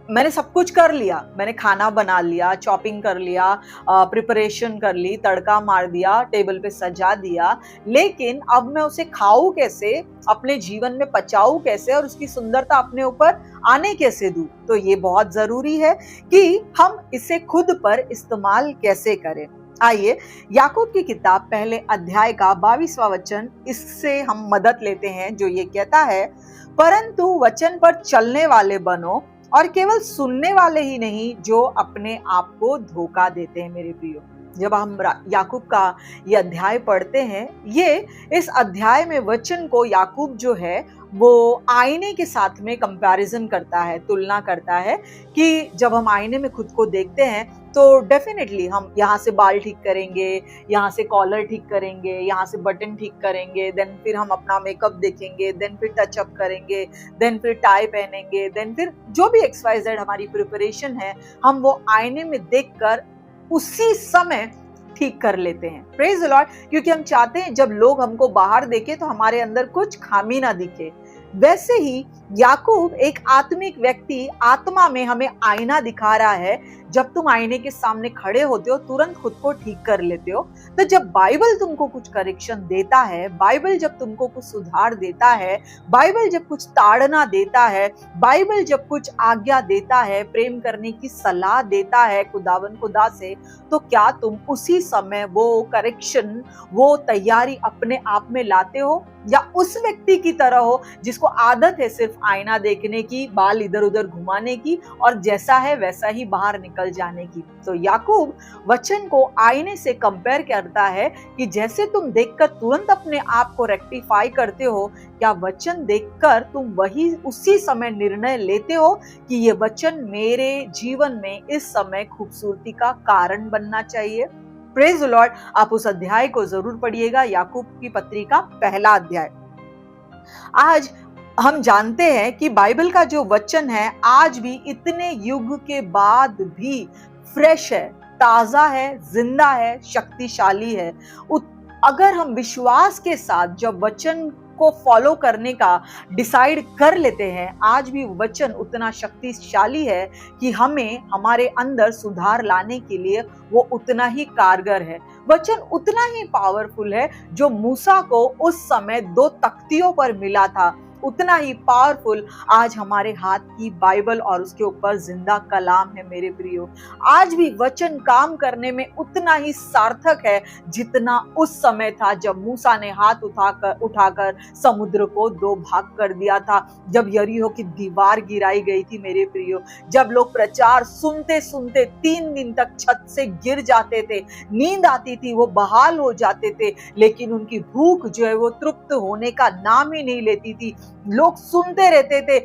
मैंने सब कुछ कर लिया, मैंने खाना बना लिया, चॉपिंग कर लिया, प्रिपरेशन कर ली, तड़का मार दिया, टेबल पे सजा दिया, लेकिन अब मैं उसे खाऊं कैसे, अपने जीवन में पचाऊं कैसे और उसकी सुंदरता अपने ऊपर आने कैसे दूं। तो ये बहुत जरूरी है कि हम इसे खुद पर इस्तेमाल कैसे करें। आइए याकूब की किताब पहले अध्याय का 22वां वचन, इससे हम मदद लेते हैं, जो ये कहता है, परंतु वचन पर चलने वाले बनो और केवल सुनने वाले ही नहीं जो अपने आप को धोखा देते हैं। मेरे प्रियो, जब हम याकूब का ये अध्याय पढ़ते हैं, ये इस अध्याय में वचन को याकूब जो है वो आईने के साथ में कंपैरिजन करता है, तुलना करता है कि जब हम आईने में खुद को देखते हैं तो डेफिनेटली हम यहाँ से बाल ठीक करेंगे, यहाँ से कॉलर ठीक करेंगे, यहाँ से बटन ठीक करेंगे, देन फिर हम अपना मेकअप देखेंगे, देन फिर टचअप करेंगे, देन फिर टाई पहनेंगे, देन फिर जो भी XYZ हमारी प्रिपरेशन है, हम वो आईने में देखकर उसी समय ठीक कर लेते हैं। Praise the Lord. क्योंकि हम चाहते हैं जब लोग हमको बाहर देखें तो हमारे अंदर कुछ खामी ना दिखे। वैसे ही याकूब एक आत्मिक व्यक्ति आत्मा में हमें आईना दिखा रहा है। जब तुम आईने के सामने खड़े होते हो तुरंत खुद को ठीक कर लेते हो। तो जब बाइबल तुमको कुछ करेक्शन देता है, बाइबल जब तुमको कुछ सुधार देता है, बाइबल जब कुछ ताड़ना देता है, बाइबल जब कुछ आज्ञा देता है, प्रेम करने की सलाह देता है खुदावन खुदा से, तो क्या तुम उसी समय वो करेक्शन, वो तैयारी अपने आप में लाते हो, या उस व्यक्ति की तरह हो जिसको आदत है सिर्फ आईना देखने की, बाल इधर उधर घुमाने की और जैसा है वैसा ही बाहर निकल जाने की। तो याकूब वचन को आईने से कंपेयर करता है कि जैसे तुम देखकर तुरंत अपने आप को रेक्टिफाई करते हो, क्या वचन देखकर तुम वही उसी समय निर्णय लेते हो कि ये वचन मेरे जीवन में इस समय खूबसूरती का कारण बनना चाहिए। Praise the Lord. आप उस अध्याय को जरूर पढ़िएगा, याकूब की पत्री का पहला अध्याय। आज हम जानते हैं कि बाइबल का जो वचन है आज भी इतने युग के बाद भी फ्रेश है, ताजा है, जिंदा है, शक्तिशाली है। अगर हम विश्वास के साथ जब वचन को फॉलो करने का डिसाइड कर लेते हैं, आज भी वचन उतना शक्तिशाली है कि हमें हमारे अंदर सुधार लाने के लिए वो उतना ही कारगर है। वचन उतना ही पावरफुल है जो मूसा को उस समय 2 तख्तियों पर मिला था, उतना ही पावरफुल आज हमारे हाथ की बाइबल और उसके ऊपर जिंदा कलाम है। मेरे प्रियो, आज भी वचन काम करने में उतना ही सार्थक है जितना उस समय था जब मूसा ने हाथ उठाकर समुद्र को 2 भाग कर दिया था, जब यरीहो की दीवार गिराई गई थी। मेरे प्रियो, जब लोग प्रचार सुनते सुनते 3 दिन तक छत से गिर जाते थे, नींद आती थी, वो बहाल हो जाते थे, लेकिन उनकी भूख जो है वो तृप्त होने का नाम ही नहीं लेती थी। लोग सुनते रहते थे,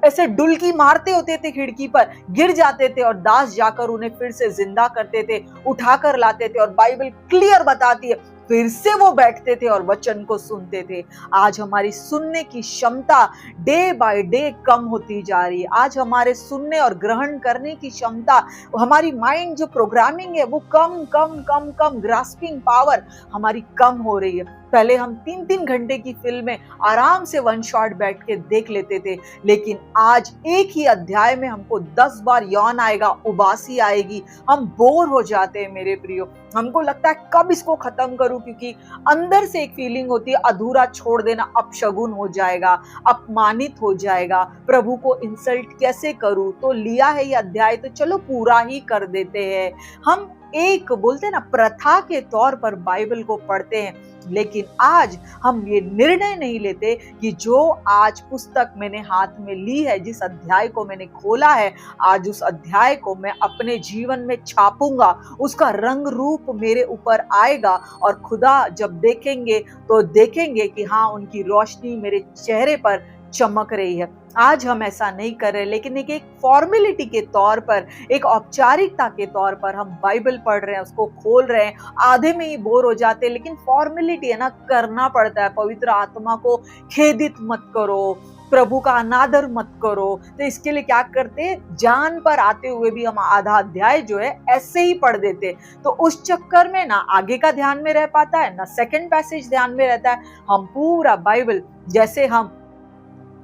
ऐसे डुलकी मारते होते थे, खिड़की पर गिर जाते थे और दास जाकर उन्हें फिर से जिंदा करते थे, उठाकर लाते थे और बाइबल क्लियर बताती है फिर से वो बैठते थे और वचन को सुनते थे। आज हमारी सुनने की क्षमता डे बाय डे कम होती जा रही है। आज हमारे सुनने और ग्रहण करने की क्षमता, हमारी माइंड जो प्रोग्रामिंग है वो कम ग्रास्पिंग पावर हमारी कम हो रही है। पहले हम 3-3 घंटे की फिल्में आराम से 1 शॉट बैठ के देख लेते थे, लेकिन आज एक ही अध्याय में हमको 10 बार यौन आएगा, उबासी आएगी, हम बोर हो जाते हैं। मेरे प्रियो, हमको लगता है कब इसको खत्म करूं, क्योंकि अंदर से एक फीलिंग होती है अधूरा छोड़ देना अपशगुन हो जाएगा, अपमानित हो जाएगा, प्रभु को इंसल्ट कैसे करूं, तो लिया है ये अध्याय तो चलो पूरा ही कर देते हैं। हम एक बोलते ना प्रथा के तौर पर बाइबल को पढ़ते हैं, लेकिन आज हम ये निर्णय नहीं लेते कि जो आज पुस्तक मैंने हाथ में ली है, जिस अध्याय को मैंने खोला है, आज उस अध्याय को मैं अपने जीवन में छापूंगा, उसका रंग रूप मेरे ऊपर आएगा और खुदा जब देखेंगे तो देखेंगे कि हाँ, उनकी रोशनी मेरे चेहरे पर चमक रही है। आज हम ऐसा नहीं कर रहे, लेकिन एक फॉर्मेलिटी के तौर पर, एक औपचारिकता के तौर पर हम बाइबल पढ़ रहे हैं, उसको खोल रहे हैं, आधे में ही बोर हो जाते हैं, लेकिन फॉर्मेलिटी है ना, करना पड़ता है। पवित्र आत्मा को खेदित मत करो, प्रभु का अनादर मत करो। तो इसके लिए क्या करते, जान पर आते हुए भी हम आधा अध्याय जो है ऐसे ही पढ़ देते। तो उस चक्कर में ना आगे का ध्यान में रह पाता है, ना सेकंड पैसेज ध्यान में रहता है। हम पूरा बाइबल, जैसे हम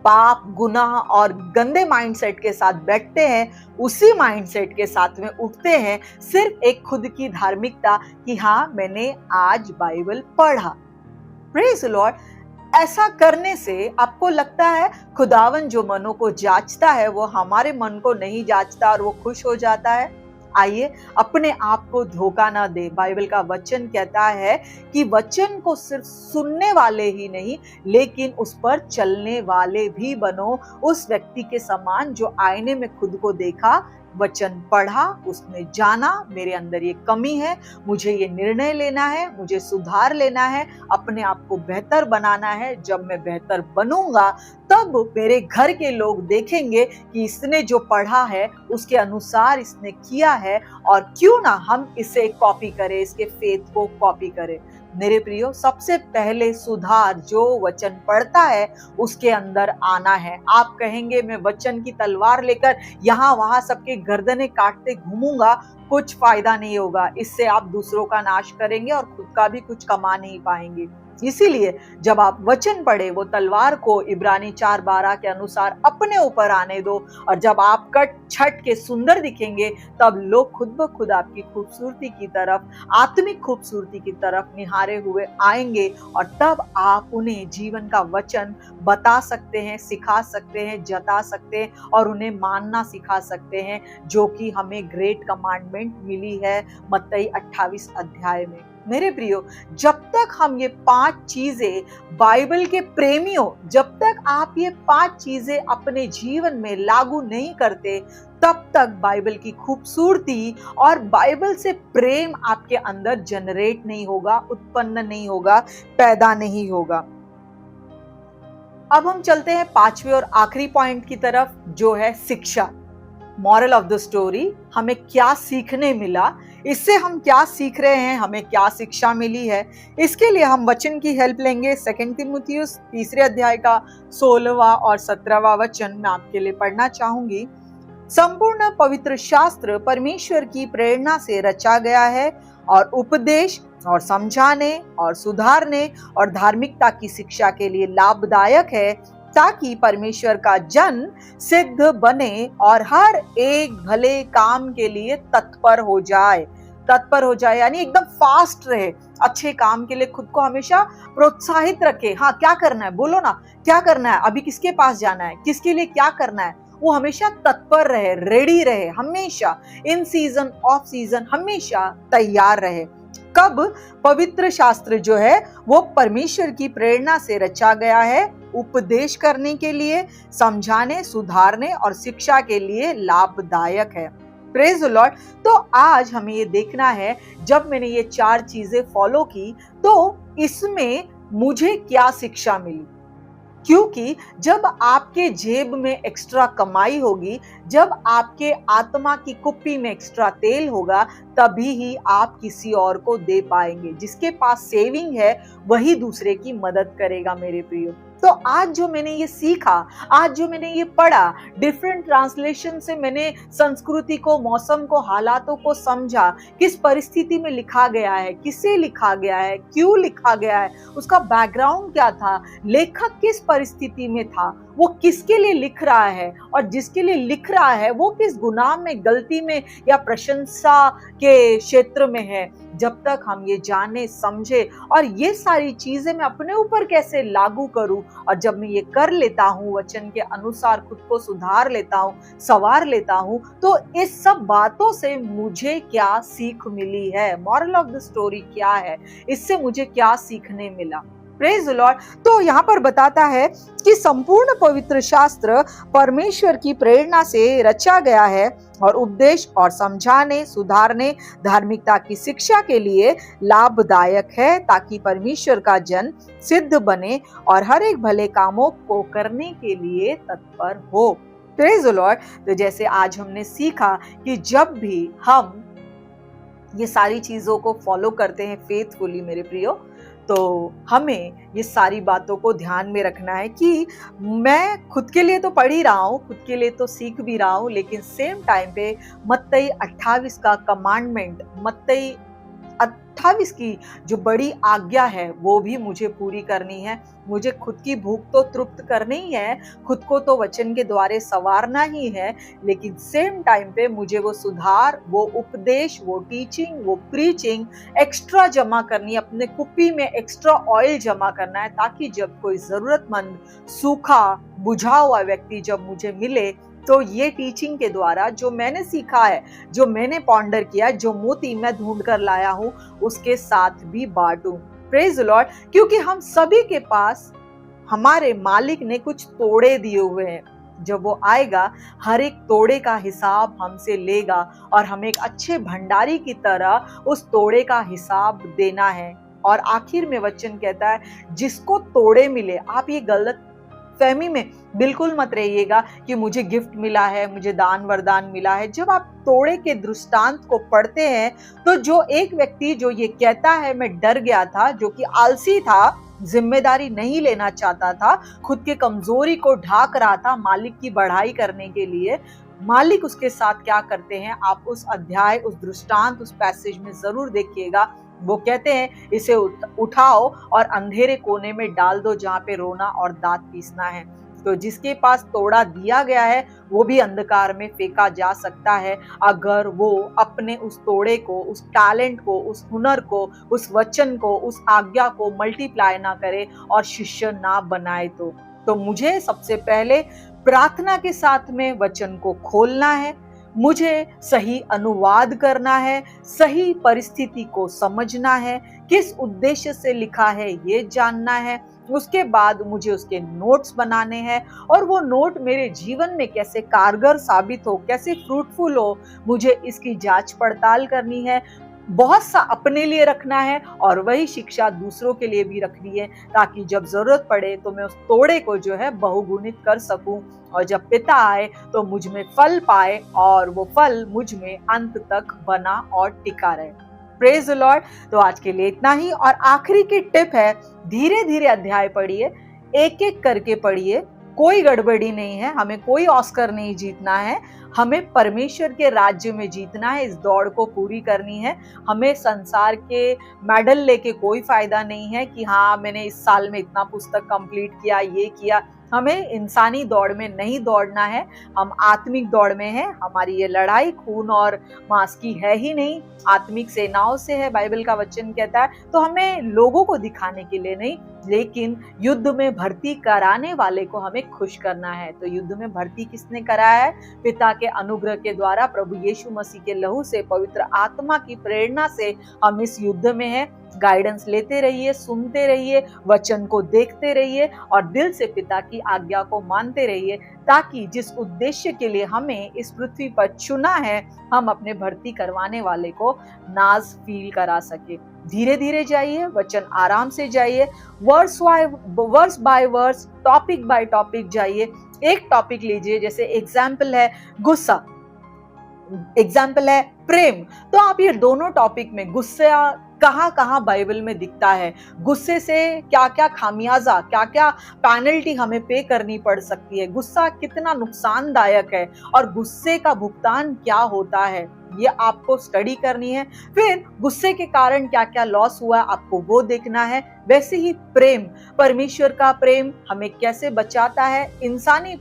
पाप, गुनाह और गंदे माइंडसेट के साथ बैठते हैं, उसी माइंडसेट के साथ में उठते हैं, सिर्फ एक खुद की धार्मिकता कि हाँ, मैंने आज बाइबल पढ़ा। Praise the Lord. ऐसा करने से आपको लगता है खुदावन जो मनों को जांचता है वो हमारे मन को नहीं जांचता और वो खुश हो जाता है? आइए अपने आप को धोखा ना दे। बाइबल का वचन कहता है कि वचन को सिर्फ सुनने वाले ही नहीं, लेकिन उस पर चलने वाले भी बनो, उस व्यक्ति के समान जो आईने में खुद को देखा, वचन पढ़ा, उसने जाना मेरे अंदर ये कमी है, मुझे ये निर्णय लेना है, मुझे सुधार लेना है, अपने आप को बेहतर बनाना है। जब मैं बेहतर बनूंगा तब मेरे घर के लोग देखेंगे कि इसने जो पढ़ा है उसके अनुसार इसने किया है, और क्यों ना हम इसे कॉपी करें, इसके फेथ को कॉपी करें। मेरे प्रियो, सबसे पहले सुधार जो वचन पढ़ता है उसके अंदर आना है। आप कहेंगे मैं वचन की तलवार लेकर यहाँ वहां सबके गर्दनें काटते घूमूंगा, कुछ फायदा नहीं होगा। इससे आप दूसरों का नाश करेंगे और खुद का भी कुछ कमा नहीं पाएंगे। इसीलिए जब आप वचन पढ़े, वो तलवार को इब्रानी 4:12 के अनुसार अपने ऊपर आने दो, और जब आप कट छट के सुंदर दिखेंगे तब लोग खुद ब खुद आपकी खूबसूरती की तरफ, आत्मिक खूबसूरती की तरफ निहारे हुए आएंगे, और तब आप उन्हें जीवन का वचन बता सकते हैं, सिखा सकते हैं, जता सकते हैं और उन्हें मानना सिखा सकते हैं, जो कि हमें ग्रेट कमांडमेंट मिली है मत्ती 28 अध्याय में। मेरे प्रियो, जब तक हम ये 5 चीजें बाइबल के प्रेमियों, जब तक आप ये 5 चीजें अपने जीवन में लागू नहीं करते, तब तक बाइबल की खूबसूरती और बाइबल से प्रेम आपके अंदर जनरेट नहीं होगा, उत्पन्न नहीं होगा, पैदा नहीं होगा। अब हम चलते हैं 5वें और आखिरी पॉइंट की तरफ, जो है शिक्षा। मॉरल ऑफ द स्टोरी, हमें क्या सीखने मिला, इससे हम क्या सीख रहे हैं, हमें क्या शिक्षा मिली है। इसके लिए हम वचन की हेल्प लेंगे। 2 तीमुथियुस 3 अध्याय का 16वां और 17वां वचन मैं आपके लिए पढ़ना चाहूंगी। संपूर्ण पवित्र शास्त्र परमेश्वर की प्रेरणा से रचा गया है और उपदेश और समझाने और सुधारने और धार्मिकता की शिक्षा के लिए लाभदायक है, ताकि परमेश्वर का जन सिद्ध बने और हर एक भले काम के लिए तत्पर हो जाए। तत्पर हो जाए यानी एकदम फास्ट रहे, अच्छे काम के लिए खुद को हमेशा प्रोत्साहित रखे। हाँ, क्या करना है, बोलो ना, क्या करना है, अभी किसके पास जाना है, किसके लिए क्या करना है, वो हमेशा तत्पर रहे, रेडी रहे, हमेशा इन सीजन ऑफ सीजन हमेशा तैयार रहे। कब? पवित्र शास्त्र जो है वो परमेश्वर की प्रेरणा से रचा गया है, उपदेश करने के लिए, समझाने, सुधारने और शिक्षा के लिए लाभदायक है। Praise the Lord. तो आज हमें ये देखना है, जब मैंने ये 4 चीजें फॉलो की तो इसमें मुझे क्या शिक्षा मिली। क्योंकि जब आपके जेब में एक्स्ट्रा कमाई होगी, जब आपके आत्मा की कुप्पी में एक्स्ट्रा तेल होगा, तभी ही आप किसी और को दे पाएंगे। जिसके पास सेविंग है वही दूसरे की मदद करेगा। मेरे प्रियो, तो आज जो मैंने ये सीखा, आज जो मैंने ये पढ़ा, डिफरेंट ट्रांसलेशन से मैंने संस्कृति को, मौसम को, हालातों को समझा, किस परिस्थिति में लिखा गया है, किसे लिखा गया है, क्यों लिखा गया है, उसका बैकग्राउंड क्या था, लेखक किस परिस्थिति में था, वो किसके लिए लिख रहा है और जिसके लिए लिख रहा है वो किस गुनाह में, गलती में या प्रशंसा के क्षेत्र में है। जब तक हम ये जाने समझे और ये सारी चीजें मैं अपने ऊपर कैसे लागू करूं, और जब मैं ये कर लेता हूं, वचन के अनुसार खुद को सुधार लेता हूं, संवार लेता हूं, तो इस सब बातों से मुझे क्या सीख मिली है, मॉरल ऑफ द स्टोरी क्या है, इससे मुझे क्या सीखने मिला। Praise the Lord. तो यहाँ पर बताता है कि संपूर्ण पवित्र शास्त्र परमेश्वर की प्रेरणा से रचा गया है और उपदेश और समझाने, सुधारने, धार्मिकता की शिक्षा के लिए लाभदायक है, ताकि परमेश्वर का जन सिद्ध बने और हर एक भले कामों को करने के लिए तत्पर हो। Praise the Lord. तो जैसे आज हमने सीखा कि जब भी हम ये सारी चीजों को फॉलो करते हैं फेथफुली मेरे प्रियो, तो हमें ये सारी बातों को ध्यान में रखना है कि मैं खुद के लिए तो पढ़ ही रहा हूँ, खुद के लिए तो सीख भी रहा हूँ, लेकिन सेम टाइम पे मत्ती 28 का कमांडमेंट, मत्ती 28 की जो बड़ी आज्ञा है वो भी मुझे पूरी करनी है। मुझे खुद की भूख तो तृप्त करनी ही है, खुद को तो वचन के द्वारे संवारना ही है, लेकिन सेम टाइम पे मुझे वो सुधार, वो उपदेश, वो टीचिंग, वो प्रीचिंग एक्स्ट्रा जमा करनी है, अपने कुप्पी में एक्स्ट्रा ऑयल जमा करना है, ताकि जब कोई जरूरतमंद, सूखा, बुझा हुआ व्यक्ति जब मुझे मिले तो ये टीचिंग के द्वारा जो मैंने सीखा है, जो मैंने पॉन्डर किया, जो मोती मैं ढूंढ कर लाया हूँ, उसके साथ भी बांटूं। Praise the Lord. क्योंकि हम सभी के पास हमारे मालिक ने कुछ तोड़े दिए हुए हैं। जब वो आएगा हर एक तोड़े का हिसाब हमसे लेगा और हमें एक अच्छे भंडारी की तरह उस तोड़े का हिसाब देना है। और आखिर में वचन कहता है जिसको तोड़े मिले, आप ये गलत फहमी में बिल्कुल मत रहिएगा कि मुझे गिफ्ट मिला है, मुझे दान वरदान मिला है। जब आप तोड़े के दृष्टांत को पढ़ते हैं तो जो एक व्यक्ति जो ये कहता है मैं डर गया था, जो कि आलसी था, जिम्मेदारी नहीं लेना चाहता था, खुद के कमजोरी को ढाक रहा था मालिक की बढ़ाई करने के लिए, मालिक उसके साथ क्या करते हैं आप उस अध्याय, उस दृष्टांत, उस पैसेज में जरूर देखिएगा। वो कहते हैं इसे उठाओ और अंधेरे कोने में डाल दो जहाँ पे रोना और दांत पीसना है। तो जिसके पास तोड़ा दिया गया है वो भी अंधकार में फेंका जा सकता है, अगर वो अपने उस तोड़े को, उस टैलेंट को, उस हुनर को, उस वचन को, उस आज्ञा को मल्टीप्लाई ना करे और शिष्य ना बनाए। तो मुझे सबसे पहले प्रार्थना के साथ में वचन को खोलना है, मुझे सही अनुवाद करना है, सही परिस्थिति को समझना है, किस उद्देश्य से लिखा है ये जानना है। उसके बाद मुझे उसके नोट्स बनाने हैं और वो नोट मेरे जीवन में कैसे कारगर साबित हो, कैसे फ्रूटफुल हो, मुझे इसकी जांच पड़ताल करनी है। बहुत सा अपने लिए रखना है और वही शिक्षा दूसरों के लिए भी रखनी है, ताकि जब जरूरत पड़े तो मैं उस तोड़े को जो है बहुगुणित कर सकूं और जब पिता आए तो मुझ में फल पाए और वो फल मुझ में अंत तक बना और टिका रहे। Praise the Lord. तो आज के लिए इतना ही। और आखिरी की टिप है, धीरे धीरे अध्याय पढ़िए, एक एक करके पढ़िए, कोई गड़बड़ी नहीं है, हमें कोई ऑस्कर नहीं जीतना है, हमें परमेश्वर के राज्य में जीतना है, इस दौड़ को पूरी करनी है। हमें संसार के मेडल लेके कोई फायदा नहीं है कि हाँ मैंने इस साल में इतना पुस्तक कंप्लीट किया, ये किया। हमें इंसानी दौड़ में नहीं दौड़ना है, हम आत्मिक दौड़ में हैं। हमारी ये लड़ाई खून और मांस की है ही नहीं, आत्मिक सेनाओं से है, बाइबल का वचन कहता है। तो हमें लोगों को दिखाने के लिए नहीं, लेकिन युद्ध में भर्ती कराने वाले को हमें खुश करना है। तो युद्ध में भर्ती किसने कराया है? पिता के अनुग्रह के द्वारा, प्रभु यीशु मसीह के लहू से, पवित्र आत्मा की प्रेरणा से हम इस युद्ध में हैं। गाइडेंस लेते रहिए, सुनते रहिए, वचन को देखते रहिए और दिल से पिता की आज्ञा को मानते रहिए, ताकि जिस उद्देश्य के लिए हमें इस पृथ्वी पर चुना है हम अपने भर्ती करवाने वाले को नाज फील करा सके। धीरे धीरे जाइए, वचन आराम से जाइए, verse by verse, topic by topic जाइए। एक टॉपिक लीजिए, जैसे एग्जाम्पल है गुस्सा, एग्जाम्पल है प्रेम, तो आप ये दोनों टॉपिक में गुस्सा कहाँ कहाँ बाइबल में दिखता है, गुस्से से क्या क्या खामियाजा, क्या क्या पेनल्टी हमें पे करनी पड़ सकती है, गुस्सा कितना नुकसानदायक है और गुस्से का भुगतान क्या होता है, ये आपको स्टडी करनी है। फिर गुस्से के कारण क्या क्या लॉस हुआ आपको वो देखना है। वैसे ही प्रेम, परमेश्वर का प्रेम हमें कैसे बचाता है, इंसानी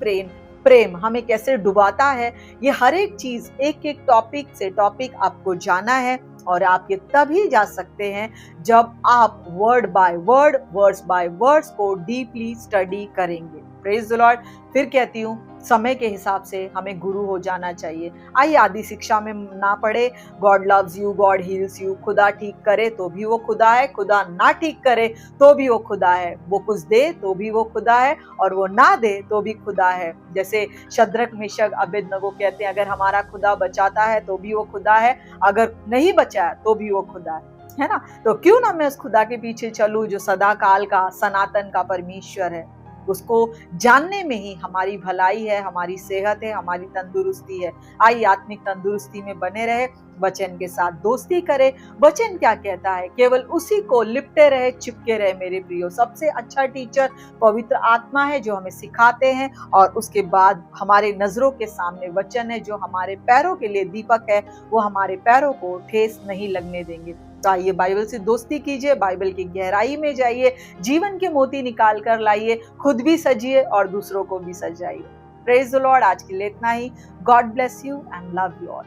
प्रेम हमें कैसे डुबाता है, ये हर एक चीज एक एक टॉपिक से टॉपिक आपको जाना है। और आप ये तभी जा सकते हैं जब आप word by word, words by words को डीपली स्टडी करेंगे। Praise the Lord. फिर कहती हूँ, समय के हिसाब से हमें गुरु हो जाना चाहिए। आइए आदि शिक्षा में ना पढ़े, God loves you, God heels you, खुदा ठीक करे तो भी वो खुदा है, खुदा ना ठीक करे तो भी वो खुदा है, वो कुछ दे तो भी वो खुदा है, और वो ना दे तो भी खुदा है। जैसे शद्रक मेशक अबेदनगो कहते हैं, अगर हमारा खुदा बचाता है तो भी वो खुदा है, अगर नहीं बचाया तो भी वो खुदा है ना। तो क्यों ना मैं उस खुदा के पीछे चलूं जो सदा काल का, सनातन का परमेश्वर है। उसको जानने में ही हमारी भलाई है, हमारी सेहत है, हमारी तंदुरुस्ती है। आइए आत्मिक तंदुरुस्ती में बने रहे, वचन के साथ दोस्ती करे। वचन क्या कहता है, केवल उसी को लिपटे रहे, चिपके रहे मेरे प्रियो। सबसे अच्छा टीचर पवित्र आत्मा है जो हमें सिखाते हैं, और उसके बाद हमारे नजरों के सामने वचन है जो हमारे पैरों के लिए दीपक है, वो हमारे पैरों को ठेस नहीं लगने देंगे। तो आइए बाइबल से दोस्ती कीजिए, बाइबल की गहराई में जाइए, जीवन के मोती निकाल कर लाइए, खुद भी सजिए और दूसरों को भी सजाइए। Praise the Lord. आज के लिए इतना ही। God bless you and love you all.